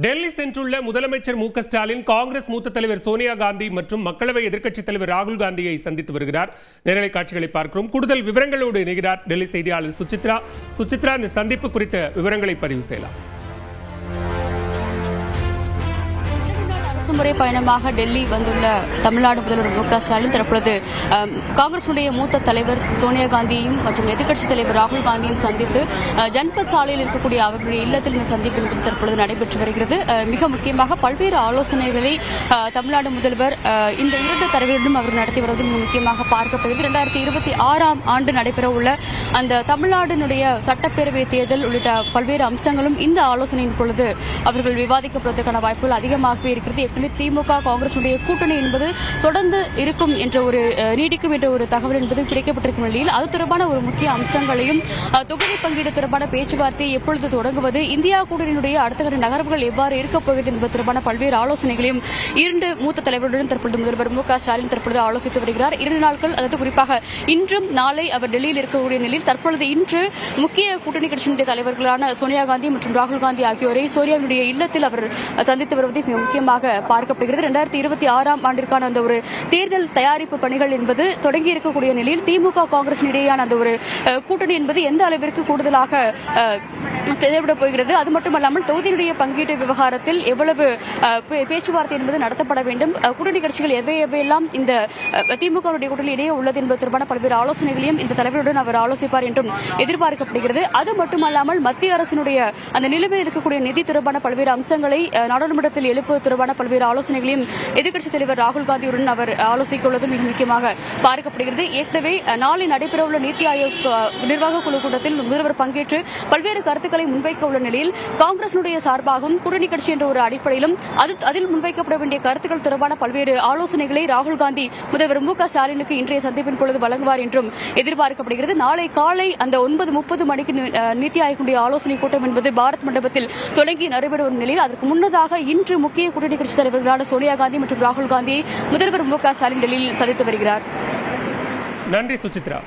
டெல்லி சென்றுள்ள முதலமைச்சர் மு க ஸ்டாலின் காங்கிரஸ் மூத்த தலைவர் சோனியா காந்தி மற்றும் மக்களவை எதிர்க்கட்சித் தலைவர் ராகுல் காந்தியை சந்தித்து வருகிறார். நேரலை காட்சிகளை பார்க்கிறோம். கூடுதல் விவரங்களோடு இணைகிறார் டெல்லி செய்தியாளர் சுசித்ரா. இந்த சந்திப்பு குறித்த விவரங்களை பதிவு செய்யலாம். அரசுமுறை பயணமாக டெல்லி வந்துள்ள தமிழ்நாடு முதல்வர் மு க ஸ்டாலின் தற்பொழுது காங்கிரசுடைய மூத்த தலைவர் சோனியா காந்தியையும் மற்றும் எதிர்க்கட்சித் தலைவர் ராகுல் காந்தியும் சந்தித்து ஜன்பத் சாலையில் இருக்கக்கூடிய அவர்களுடைய இல்லத்தில் இந்த சந்திப்பு என்பது தற்பொழுது நடைபெற்று வருகிறது. மிக முக்கியமாக பல்வேறு ஆலோசனைகளை தமிழ்நாடு முதல்வர் இந்த இரண்டு தலைவரிடம் அவர் நடத்தி வருவது மிக முக்கியமாக பார்க்கப்படுகிறது. 2026ஆம் ஆண்டு நடைபெறவுள்ள அந்த தமிழ்நாட்டினுடைய சட்டப்பேரவை தேர்தல் உள்ளிட்ட பல்வேறு அம்சங்களும் இந்த ஆலோசனையின் பொழுது அவர்கள் விவாதிக்கப்படுவதற்கான வாய்ப்புகள் அதிகமாகவே இருக்கிறது. திமுக காங்கிரசுடைய கூட்டணி என்பது தொடர்ந்து இருக்கும் என்ற ஒரு நீடிக்கும் என்ற ஒரு தகவல் என்பது கிடைக்கப்பட்டிருக்கும் நிலையில் அது தொடர்பான ஒரு முக்கிய அம்சங்களையும் தொகுதி பங்கீடு தொடர்பான பேச்சுவார்த்தையை எப்பொழுது தொடங்குவது, இந்தியா கூட்டணியினுடைய அடுத்த கட்ட நகர்வுகள் எவ்வாறு இருக்கப் போகிறது என்பது தொடர்பான பல்வேறு ஆலோசனைகளையும் இரண்டு மூத்த தலைவர்களுடன் தற்பொழுது முதல்வர் மு க ஸ்டாலின் தற்பொழுது ஆலோசித்து வருகிறார். 2 நாட்கள், அதாவது குறிப்பாக இன்றும் நாளை அவர் டெல்லியில் இருக்கக்கூடிய நிலையில் தற்பொழுது இன்று முக்கிய கூட்டணி கட்சியினுடைய தலைவர்களான சோனியா காந்தி மற்றும் ராகுல் காந்தி ஆகியோரை சோனியாவுடைய இல்லத்தில் அவர் சந்தித்து வருவதை மிக முக்கியமாக பார்க்கப்படுகிறது. 2026ஆம் ஆண்டிற்கான அந்த ஒரு தேர்தல் தயாரிப்பு பணிகள் என்பது தொடங்கி இருக்கக்கூடிய நிலையில் திமுக காங்கிரஸ் இடையேயான அந்த ஒரு கூட்டணி என்பது எந்த அளவிற்கு கூடுதலாக தேவைப்படப் போகிறது, அது மட்டுமல்லாமல் தொகுதியினுடைய பங்கீட்டு விவகாரத்தில் எவ்வளவு பேச்சுவார்த்தை என்பது நடத்தப்பட வேண்டும், கூட்டணி கட்சிகள் எவையெல்லாம் இந்த திமுக கூட்டணி இடையே உள்ளது என்பது தொடர்பான பல்வேறு ஆலோசனைகளையும் இந்த தலைவருடன் அவர் ஆலோசிப்பார் என்றும் எதிர்பார்க்கப்படுகிறது. அது மட்டுமல்லாமல் மத்திய அரசினுடைய அந்த நிலுவையில் இருக்கக்கூடிய நிதி தொடர்பான பல்வேறு அம்சங்களை நாடாளுமன்றத்தில் எழுப்புவது தொடர்பான பல்வேறு ஆலோசனைகளையும் எதிர்க்கட்சித் தலைவர் ராகுல் காந்தியுடன் அவர் ஆலோசிக்க உள்ளது மிக முக்கியமாக பார்க்கப்படுகிறது. ஏற்கனவே நாளை நடைபெறவுள்ள நீத்தி ஆயோக் நிர்வாக குழு கூட்டத்தில் முதல்வர் பங்கேற்று பல்வேறு கருத்துக்களை முன்வைக்க உள்ள நிலையில் காங்கிரசுடைய சார்பாகவும் கூட்டணி கட்சி என்ற ஒரு அடிப்படையிலும் அதில் முன்வைக்கப்பட வேண்டிய கருத்துக்கள் தொடர்பான பல்வேறு ஆலோசனைகளை ராகுல் காந்தி முதல்வர் மு க ஸ்டாலினுக்கு இன்றைய சந்திப்பின் பொழுது வழங்குவார் என்றும் எதிர்பார்க்கப்படுகிறது. நாளை காலை அந்த 9:30 மணிக்கு நீத்தி ஆயோக் ஆலோசனை கூட்டம் என்பது பாரத் மண்டபத்தில் தொடங்கி நடைபெறும் நிலையில் அதற்கு முன்னதாக இன்று முக்கிய கூட்டணி கட்சி தலைவர்களான சோனியா காந்தி மற்றும் ராகுல் காந்தியை முதல்வர் மு க ஸ்டாலின் டெல்லியில் சந்தித்து வருகிறார். நன்றி சுசித்ரா.